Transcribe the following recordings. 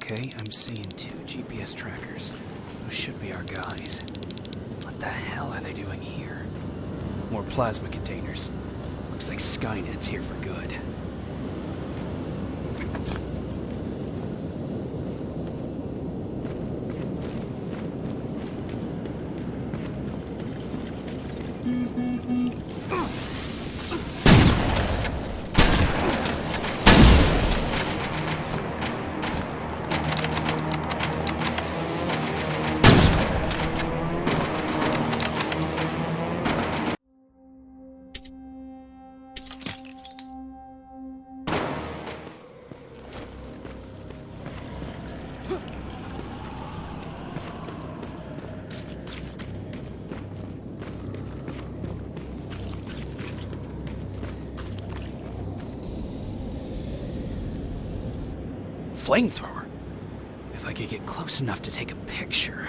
Okay, I'm seeing 2 GPS trackers. Those should be our guys. What the hell are they doing here? More plasma containers. Looks like Skynet's here for good. Flamethrower? If I could get close enough to take a picture.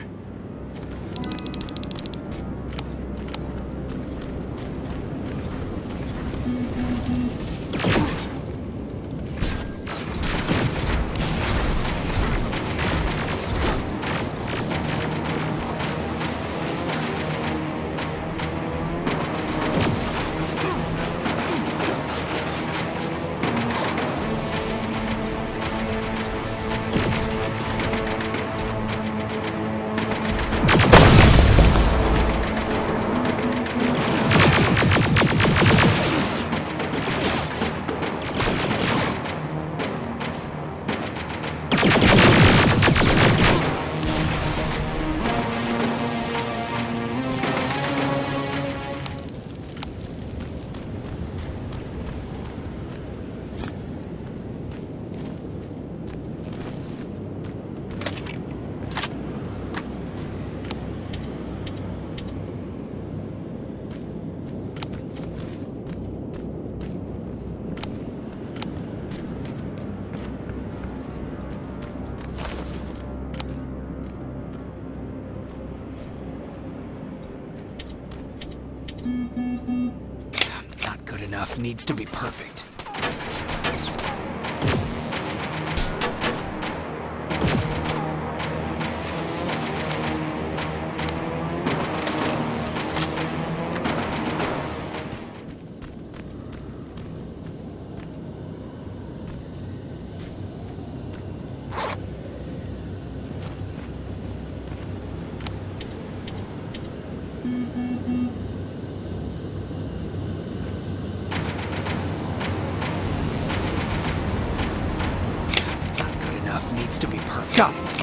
Not good enough. Needs to be perfect. Needs to be perfect. Got it.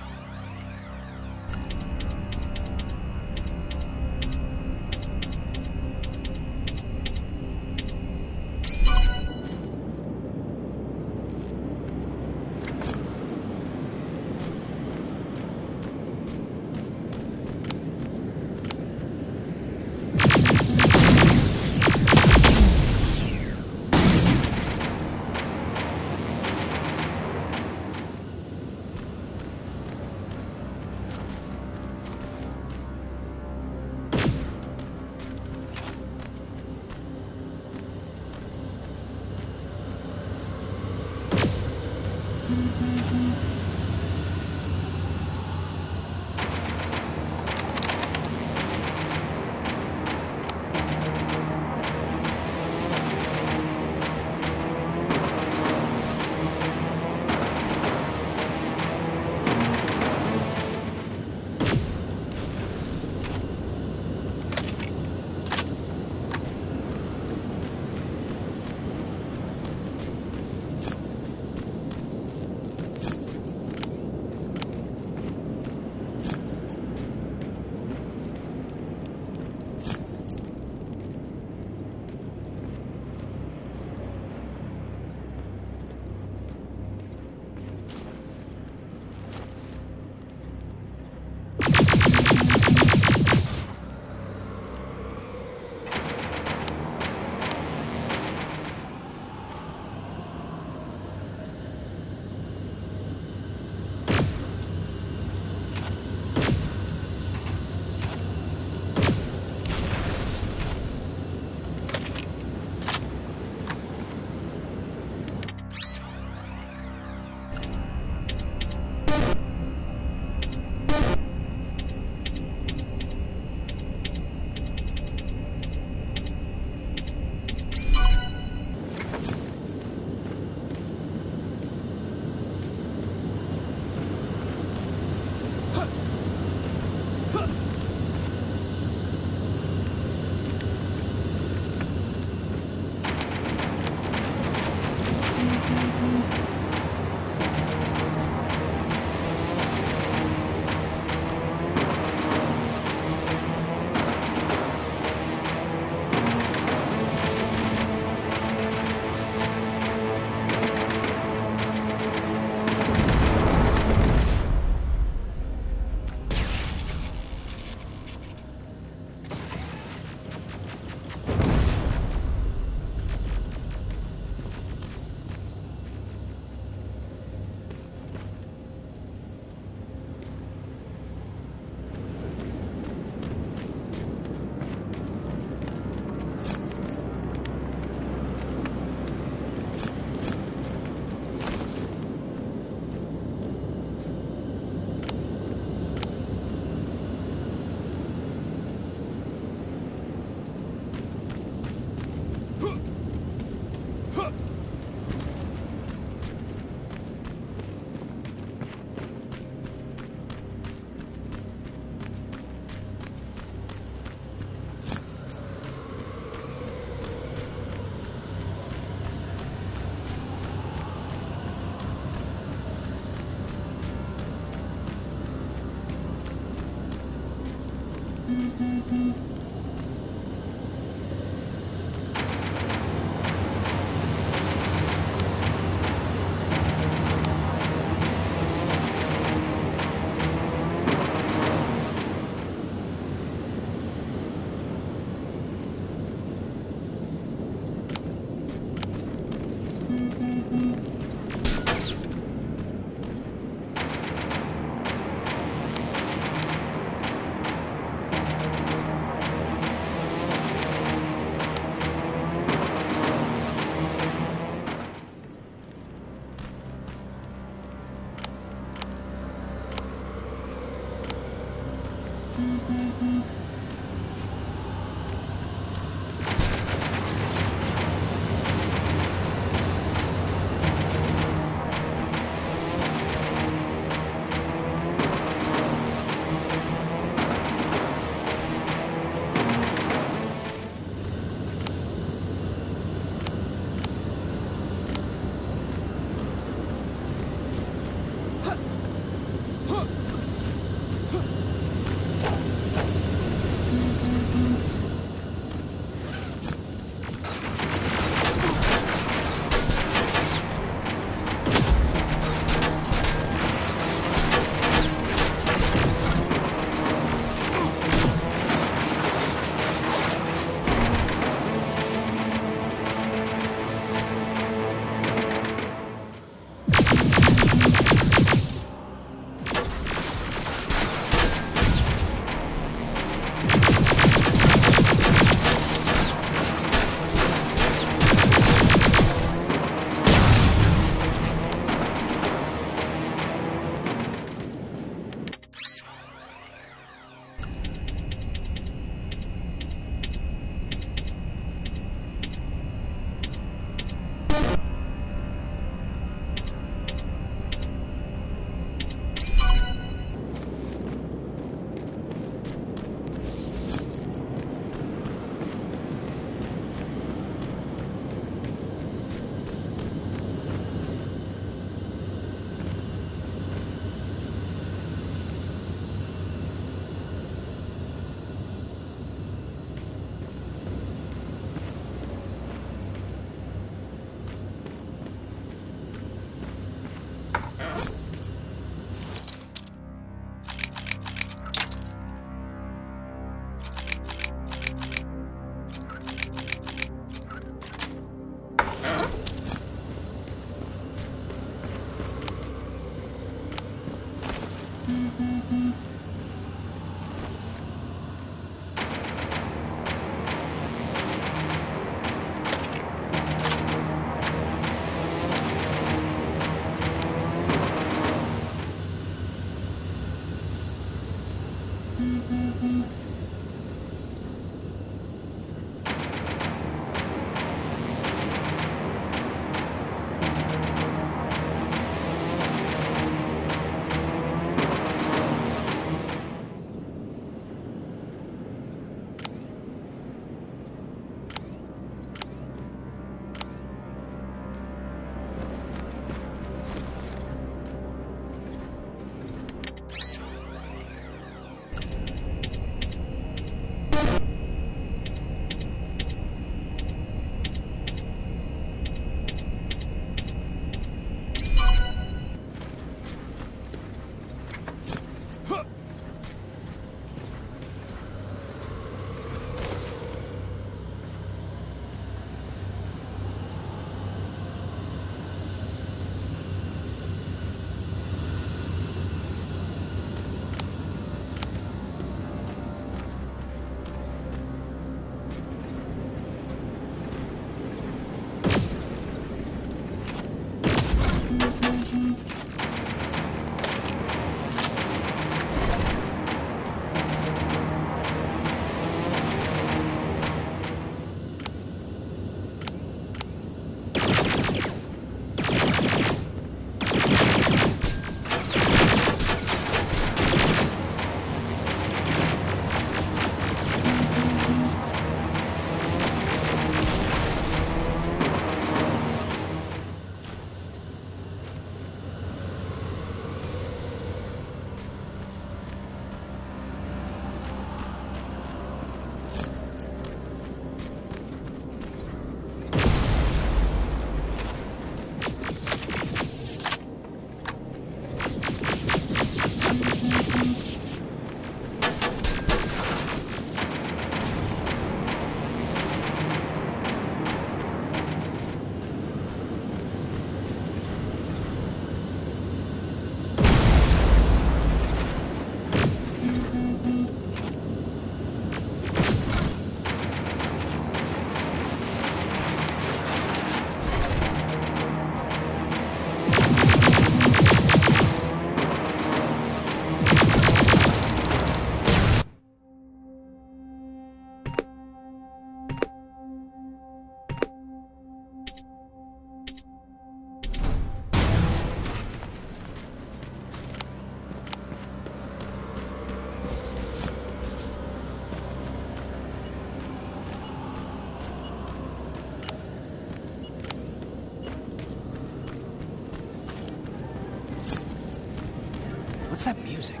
What's that music?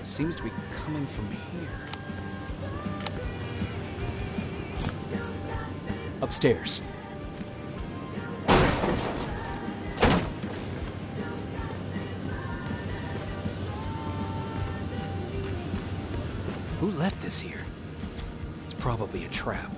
Seems to be coming from here. Upstairs. Who left this here? It's probably a trap.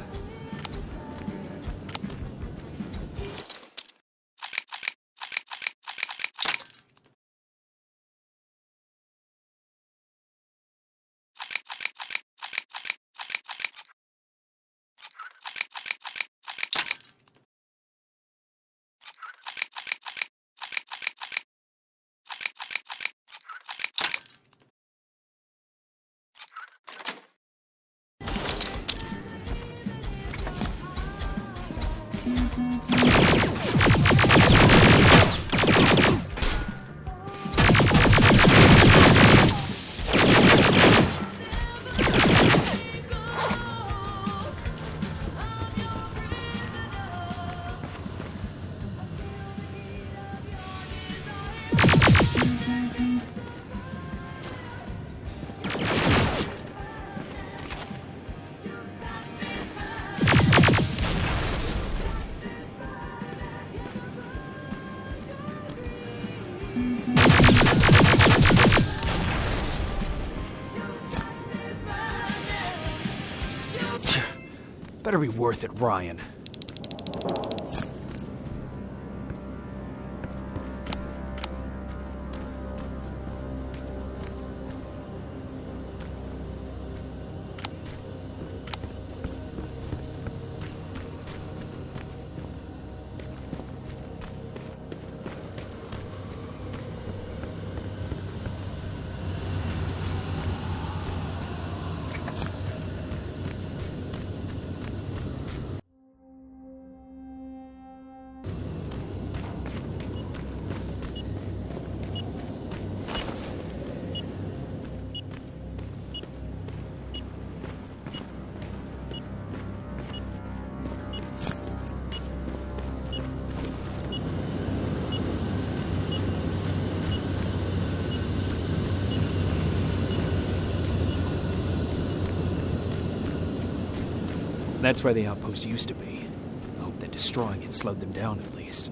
Better be worth it, Ryan. That's where the outpost used to be. I hope that destroying it slowed them down at least.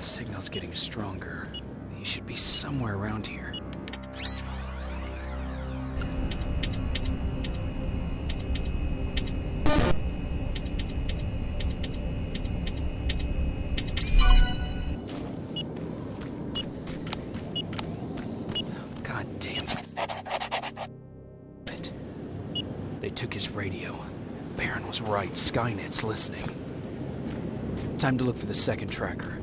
Signal's getting stronger. He should be somewhere around here. God damn it. They took his radio. Baron was right. Skynet's listening. Time to look for the second tracker.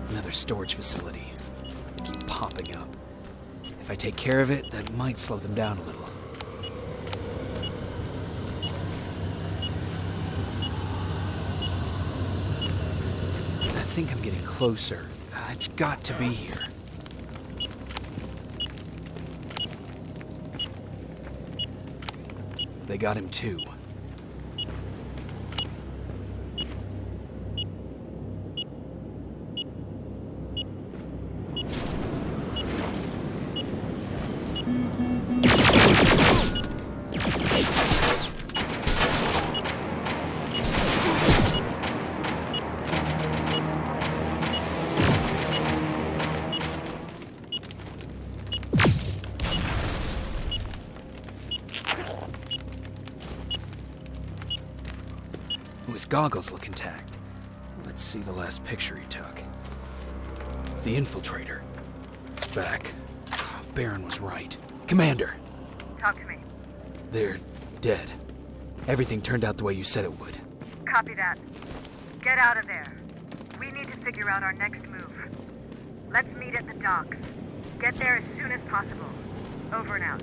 Another storage facility. They keep popping up. If I take care of it, that might slow them down a little. I think I'm getting closer. It's got to be here. They got him too. His goggles look intact. Let's see the last picture he took. The infiltrator. It's back. Baron was right. Commander! Talk to me. They're dead. Everything turned out the way you said it would. Copy that. Get out of there. We need to figure out our next move. Let's meet at the docks. Get there as soon as possible. Over and out.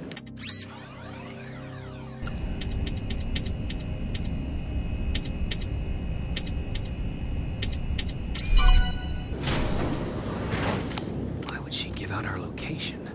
Why would she give out our location?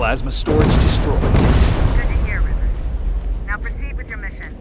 Plasma storage destroyed. Good to hear, Rivers. Now proceed with your mission.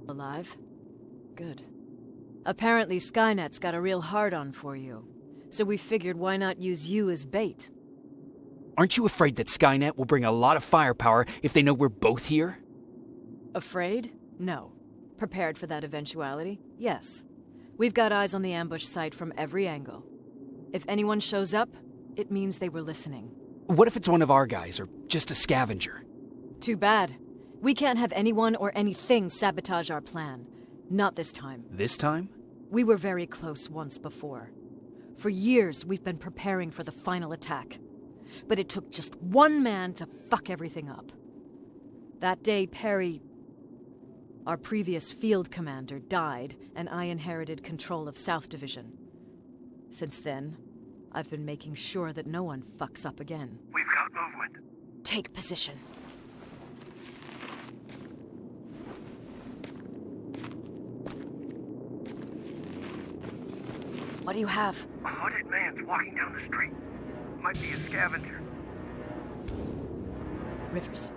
Alive? Good. Apparently Skynet's got a real hard-on for you, so we figured why not use you as bait. Aren't you afraid that Skynet will bring a lot of firepower if they know we're both here? Afraid? No. Prepared for that eventuality? Yes. We've got eyes on the ambush site from every angle. If anyone shows up, it means they were listening. What if it's one of our guys, or just a scavenger? Too bad. We can't have anyone or anything sabotage our plan. Not this time. This time? We were very close once before. For years, we've been preparing for the final attack. But it took just one man to fuck everything up. That day, Perry Our previous field commander died, and I inherited control of South Division. Since then, I've been making sure that no one fucks up again. We've got movement. Take position. What do you have? A hooded man's walking down the street. Might be a scavenger. Rivers,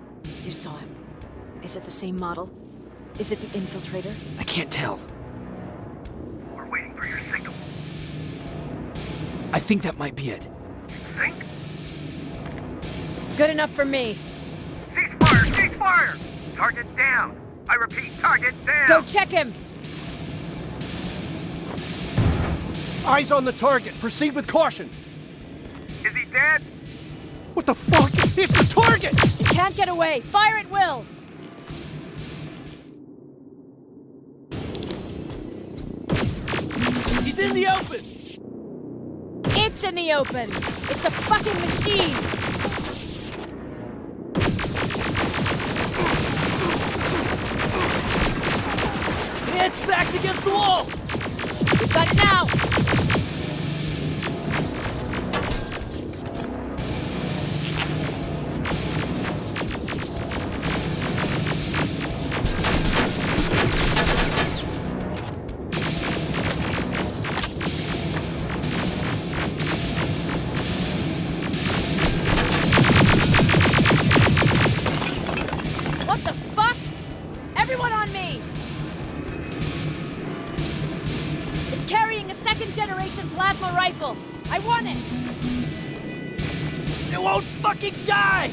you saw him. Is it the same model? Is it the infiltrator? I can't tell. We're waiting for your signal. I think that might be it. Think? Good enough for me. Cease fire! Cease fire! Target down! I repeat, target down! Go check him! Eyes on the target. Proceed with caution. Is he dead? What the fuck? It's the target! You can't get away! Fire at will! He's in the open! It's in the open! It's a fucking machine! It's backed against the wall! We've got it now! What the fuck? Everyone on me! It's carrying a second-generation plasma rifle. I want it! It won't fucking die!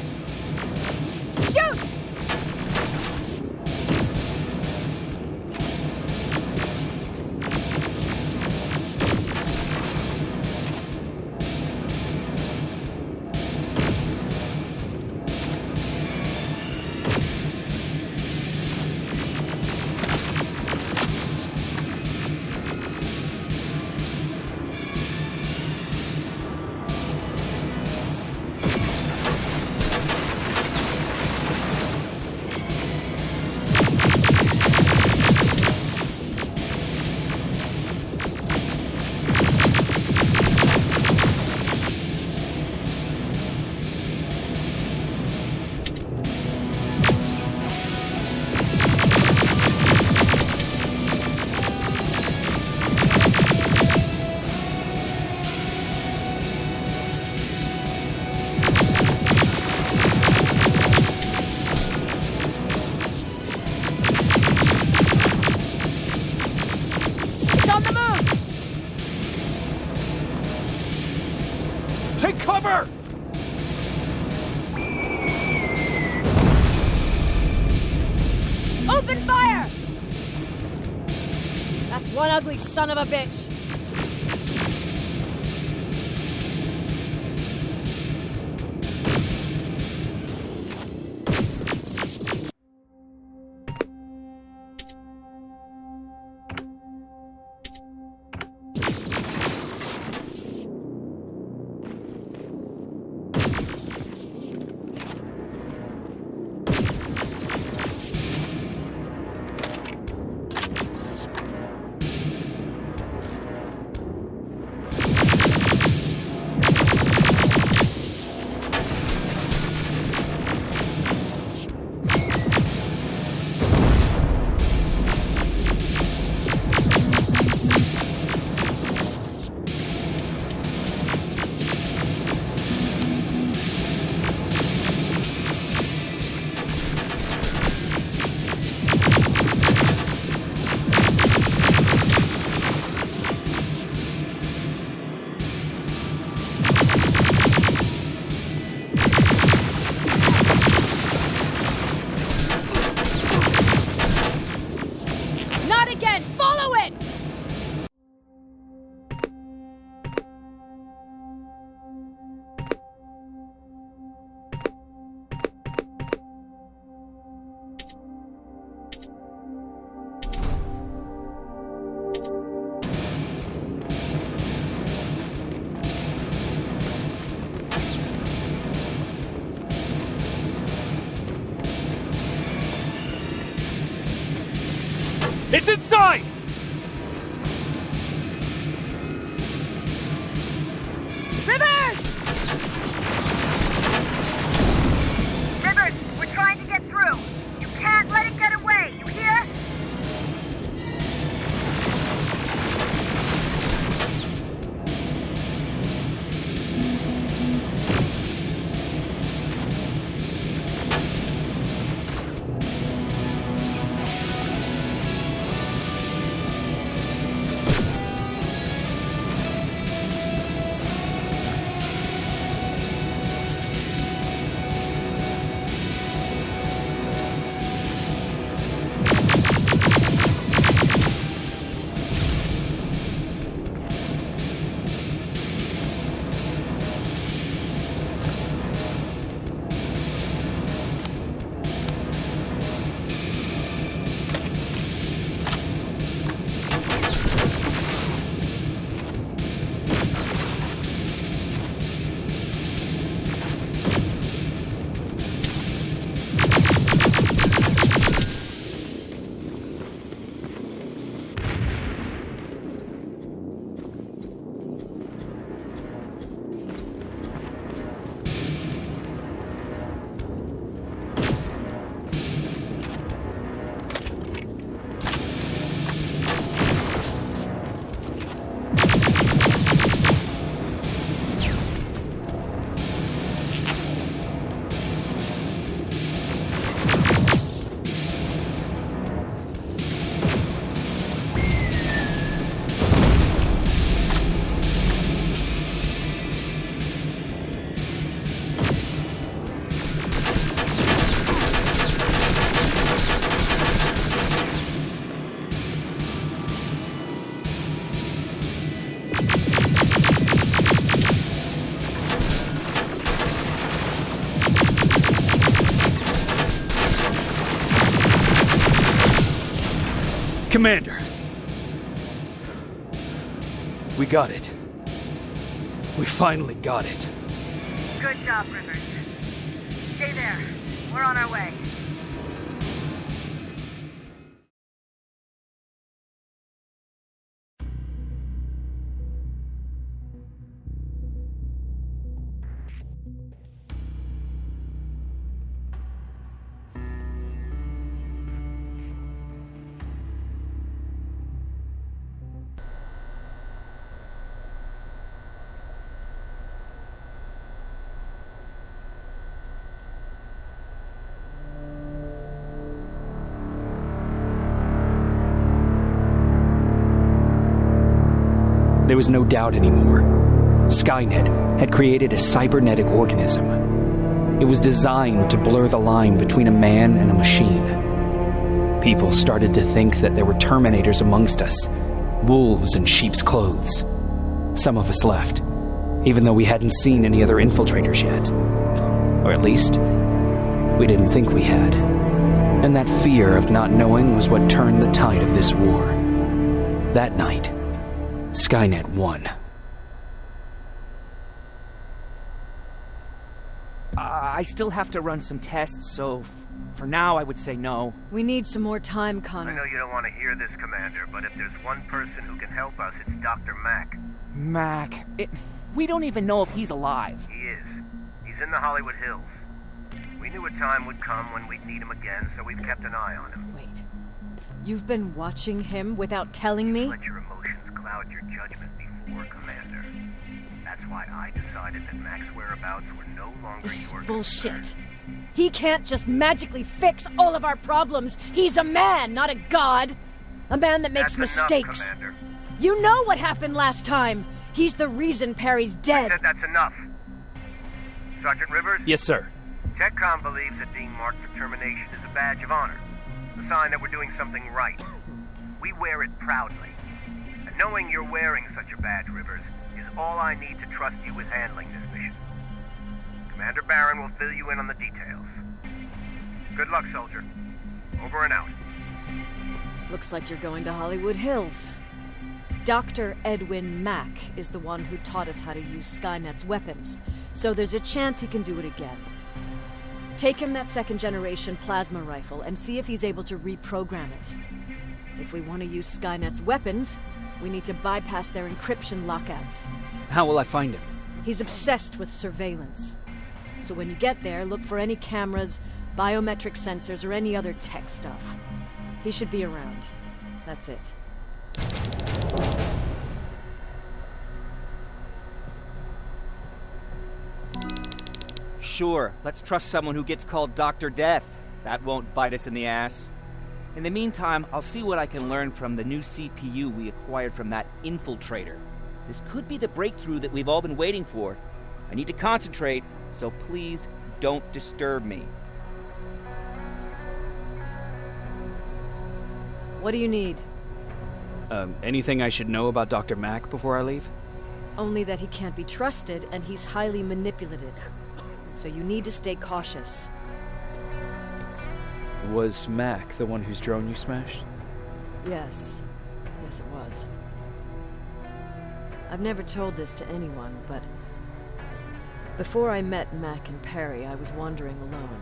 Shoot! Take cover! Open fire! That's one ugly son of a bitch. It's inside! Rivers! Rivers, we're trying to get through. You can't let it get away, you hear? Commander. We got it. We finally got it. Good job, Rivers. Stay there. We're on our way. There was no doubt anymore. Skynet had created a cybernetic organism. It was designed to blur the line between a man and a machine. People started to think that there were Terminators amongst us, wolves in sheep's clothes. Some of us left, even though we hadn't seen any other infiltrators yet. Or at least, we didn't think we had. And that fear of not knowing was what turned the tide of this war. That night, Skynet won. I still have to run some tests, so for now I would say no. We need some more time, I Connor. know you don't want to hear this, Commander, but if there's one person who can help us, it's Dr. Mack. Mac, we don't even know if he's alive. He is. He's in the Hollywood Hills. We knew a time would come when we'd need him again, so we've kept an eye on him. Wait. You've been watching him without telling me? Let your emotions cloud your judgment before, Commander. That's why I decided that Mack's whereabouts were no longer This is your bullshit. concern. He can't just magically fix all of our problems. He's a man, not a god. A man that makes That's mistakes. Enough, Commander. You know what happened last time. He's the reason Perry's I dead. said that's enough. Sergeant Rivers? Yes, sir. TechCom believes that being marked for termination is a badge of honor. A sign that we're doing something right. We wear it proudly. And knowing you're wearing such a badge, Rivers, is all I need to trust you with handling this mission. Commander Barron will fill you in on the details. Good luck, soldier. Over and out. Looks like you're going to Hollywood Hills. Dr. Edwin Mack is the one who taught us how to use Skynet's weapons, so there's a chance he can do it again. Take him that second-generation plasma rifle and see if he's able to reprogram it. If we want to use Skynet's weapons, we need to bypass their encryption lockouts. How will I find him? He's obsessed with surveillance. So when you get there, look for any cameras, biometric sensors, or any other tech stuff. He should be around. That's it. Sure, let's trust someone who gets called Dr. Death. That won't bite us in the ass. In the meantime, I'll see what I can learn from the new CPU we acquired from that infiltrator. This could be the breakthrough that we've all been waiting for. I need to concentrate, so please don't disturb me. What do you need? Anything I should know about Dr. Mack before I leave? Only that he can't be trusted and he's highly manipulative. So you need to stay cautious. Was Mack the one whose drone you smashed? Yes. Yes, it was. I've never told this to anyone, but before I met Mack and Perry, I was wandering alone.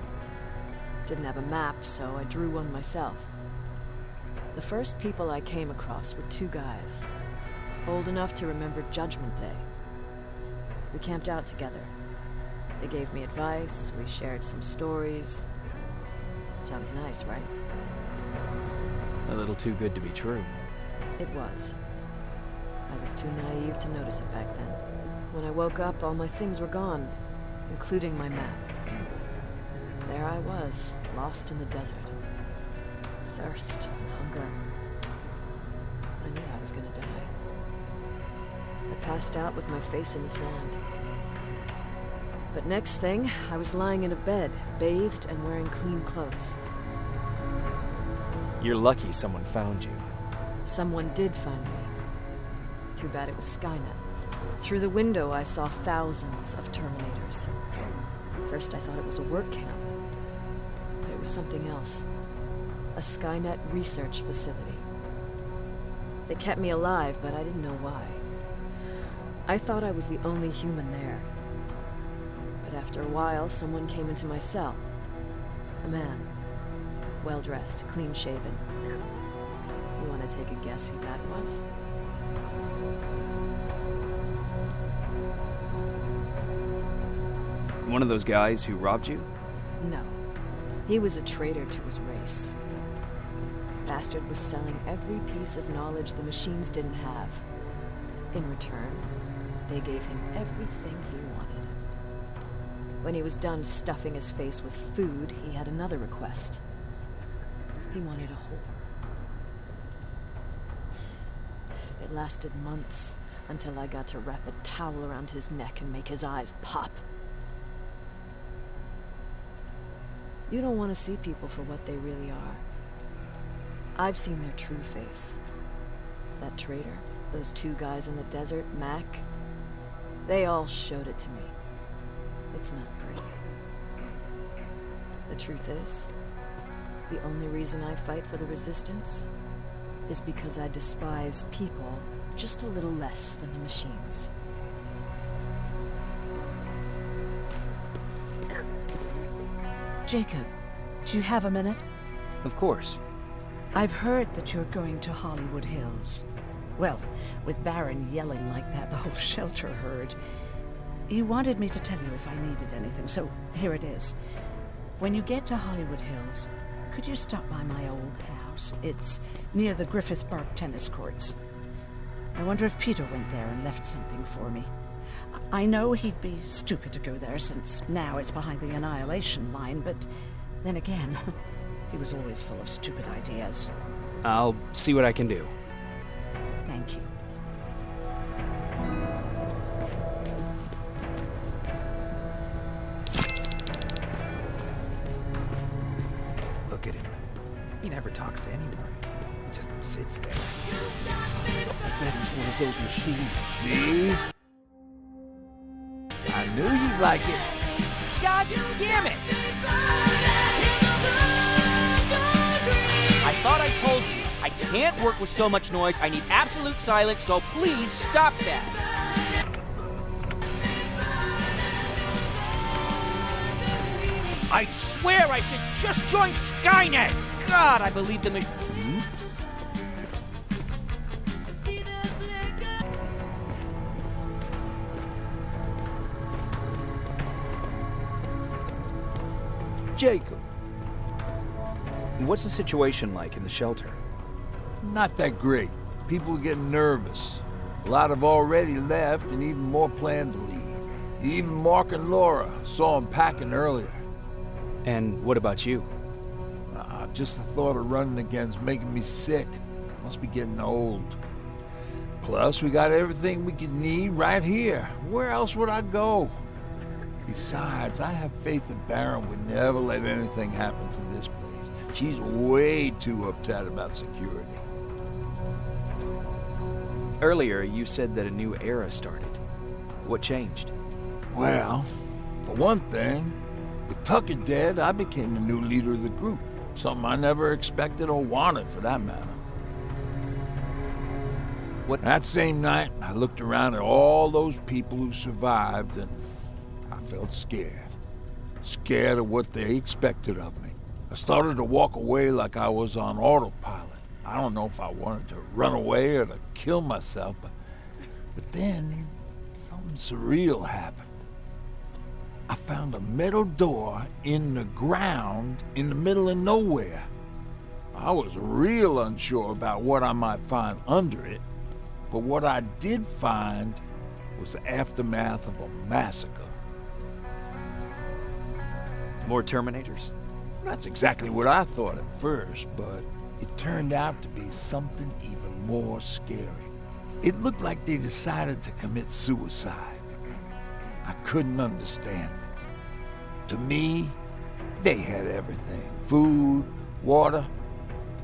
Didn't have a map, so I drew one myself. The first people I came across were two guys, old enough to remember Judgment Day. We camped out together. They gave me advice, we shared some stories. Sounds nice, right? A little too good to be true. It was. I was too naive to notice it back then. When I woke up, all my things were gone, including my map. There I was, lost in the desert. Thirst and hunger. I knew I was gonna die. I passed out with my face in the sand. But next thing, I was lying in a bed, bathed and wearing clean clothes. You're lucky someone found you. Someone did find me. Too bad it was Skynet. Through the window, I saw thousands of Terminators. First, I thought it was a work camp. But it was something else. A Skynet research facility. They kept me alive, but I didn't know why. I thought I was the only human there. But after a while, someone came into my cell. A man. Well-dressed, clean-shaven. You want to take a guess who that was? One of those guys who robbed you? No. He was a traitor to his race. Bastard was selling every piece of knowledge the machines didn't have. In return, they gave him everything he wanted. When he was done stuffing his face with food, he had another request. He wanted a whore. It lasted months, until I got to wrap a towel around his neck and make his eyes pop. You don't want to see people for what they really are. I've seen their true face. That traitor, those two guys in the desert, Mac, they all showed it to me. It's not pretty. The truth is, the only reason I fight for the Resistance is because I despise people just a little less than the machines. Jacob, do you have a minute? Of course. I've heard that you're going to Hollywood Hills. Well, with Baron yelling like that, the whole shelter heard. He wanted me to tell you if I needed anything, so here it is. When you get to Hollywood Hills, could you stop by my old house? It's near the Griffith Park tennis courts. I wonder if Peter went there and left something for me. I know he'd be stupid to go there, since now it's behind the Annihilation line, but then again, he was always full of stupid ideas. I'll see what I can do. Thank you. Look at him. He never talks to anyone. He just sits there. I bet it's one of those machines. See? I knew you'd like it. God damn it! I thought I told you, I can't work with so much noise. I need absolute silence, so please stop that. I swear I should just join Skynet! God, I believe the machine. Jacob. What's the situation like in the shelter? Not that great. People are getting nervous. A lot have already left, and even more plan to leave. Even Mark and Laura saw them packing earlier. And what about you? Just the thought of running again's making me sick. Must be getting old. Plus, we got everything we could need right here. Where else would I go? Besides, I have faith that Baron would never let anything happen to this place. She's way too uptight about security. Earlier, you said that a new era started. What changed? Well, for one thing, with Tucker dead, I became the new leader of the group. Something I never expected or wanted, for that matter. What? That same night, I looked around at all those people who survived, and I felt scared. Scared of what they expected of me. I started to walk away like I was on autopilot. I don't know if I wanted to run away or to kill myself, but then something surreal happened. I found a metal door in the ground in the middle of nowhere. I was real unsure about what I might find under it, but what I did find was the aftermath of a massacre. More Terminators? That's exactly what I thought at first, but it turned out to be something even more scary. It looked like they decided to commit suicide. I couldn't understand it. To me, they had everything. Food, water.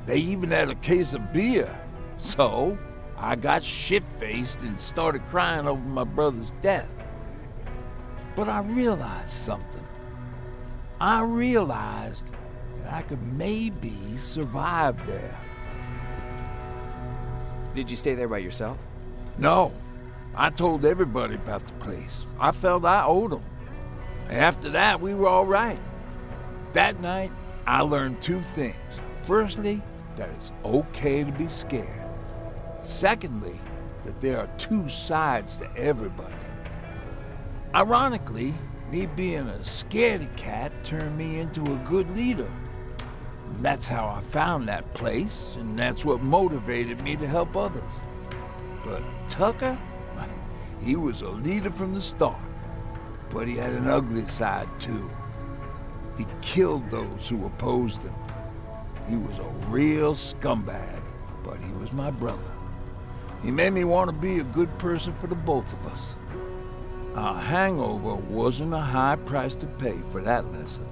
They even had a case of beer. So, I got shit-faced and started crying over my brother's death. But I realized something. I realized that I could maybe survive there. Did you stay there by yourself? No. I told everybody about the place. I felt I owed them. After that, we were all right. That night, I learned two things. Firstly, that it's okay to be scared. Secondly, that there are two sides to everybody. Ironically, me being a scaredy cat turned me into a good leader. And that's how I found that place, and that's what motivated me to help others. But Tucker, he was a leader from the start, but he had an ugly side too. He killed those who opposed him. He was a real scumbag, but he was my brother. He made me want to be a good person for the both of us. A hangover wasn't a high price to pay for that lesson.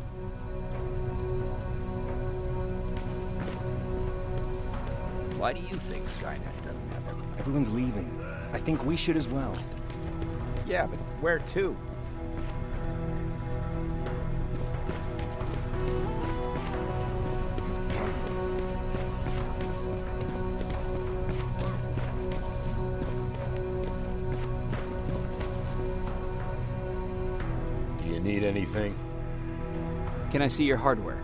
Why do you think Skynet doesn't have everything? Everyone's leaving. I think we should as well. Yeah, but where to? Do you need anything? Can I see your hardware?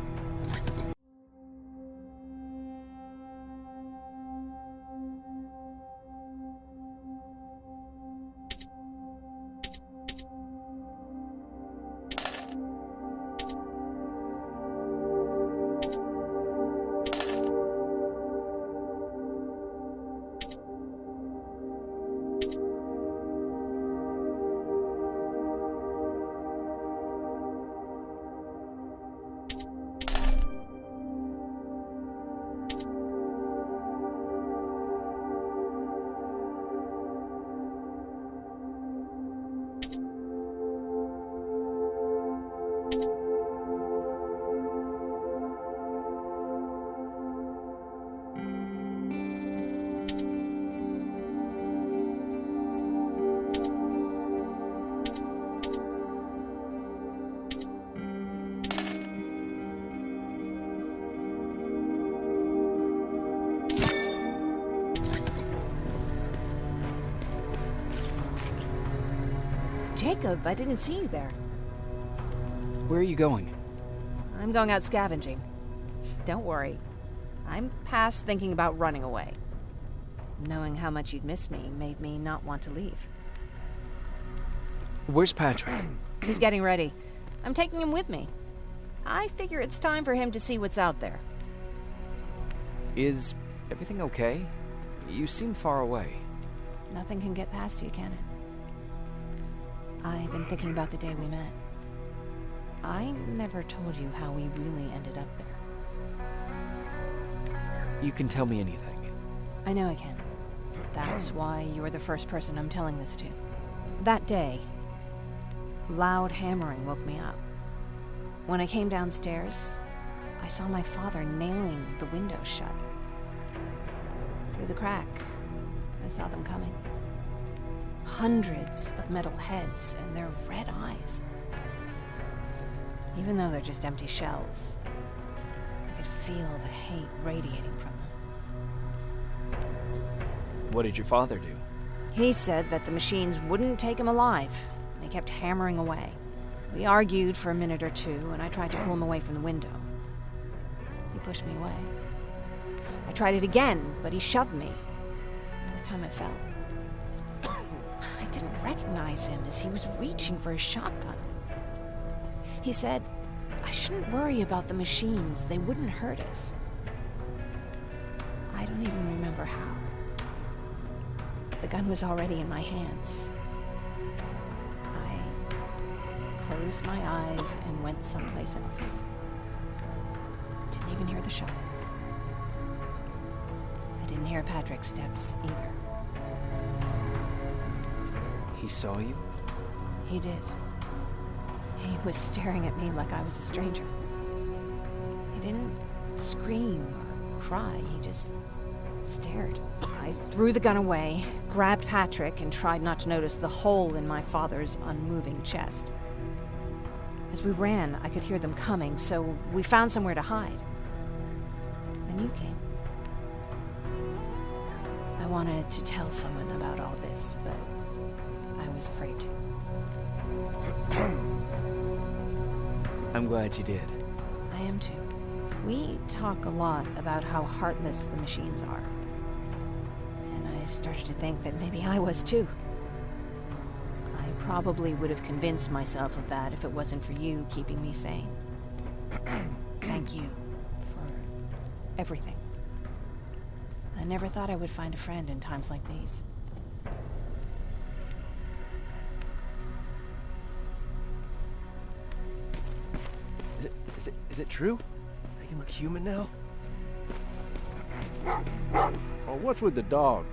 Jacob, I didn't see you there. Where are you going? I'm going out scavenging. Don't worry. I'm past thinking about running away. Knowing how much you'd miss me made me not want to leave. Where's Patrick? He's getting ready. I'm taking him with me. I figure it's time for him to see what's out there. Is everything okay? You seem far away. Nothing can get past you, can it? I've been thinking about the day we met. I never told you how we really ended up there. You can tell me anything. I know I can. That's why you're the first person I'm telling this to. That day, loud hammering woke me up. When I came downstairs, I saw my father nailing the window shut. Through the crack, I saw them coming. Hundreds of metal heads and their red eyes. Even though they're just empty shells, I could feel the hate radiating from them. What did your father do? He said that the machines wouldn't take him alive. They kept hammering away. We argued for a minute or two, and I tried to pull him away from the window. He pushed me away. I tried it again, but he shoved me. This time I fell. I didn't recognize him as he was reaching for his shotgun. He said, I shouldn't worry about the machines. They wouldn't hurt us. I don't even remember how. The gun was already in my hands. I closed my eyes and went someplace else. Didn't even hear the shot. I didn't hear Patrick's steps either. He saw you? He did. He was staring at me like I was a stranger. He didn't scream or cry, he just stared. I threw the gun away, grabbed Patrick, and tried not to notice the hole in my father's unmoving chest. As we ran, I could hear them coming, so we found somewhere to hide. Then you came. I wanted to tell someone about all this, but I was afraid to. I'm glad you did. I am too. We talk a lot about how heartless the machines are. And I started to think that maybe I was too. I probably would have convinced myself of that if it wasn't for you keeping me sane. Thank you for everything. I never thought I would find a friend in times like these. Is it true? They can look human now? Oh, what's with the dogs?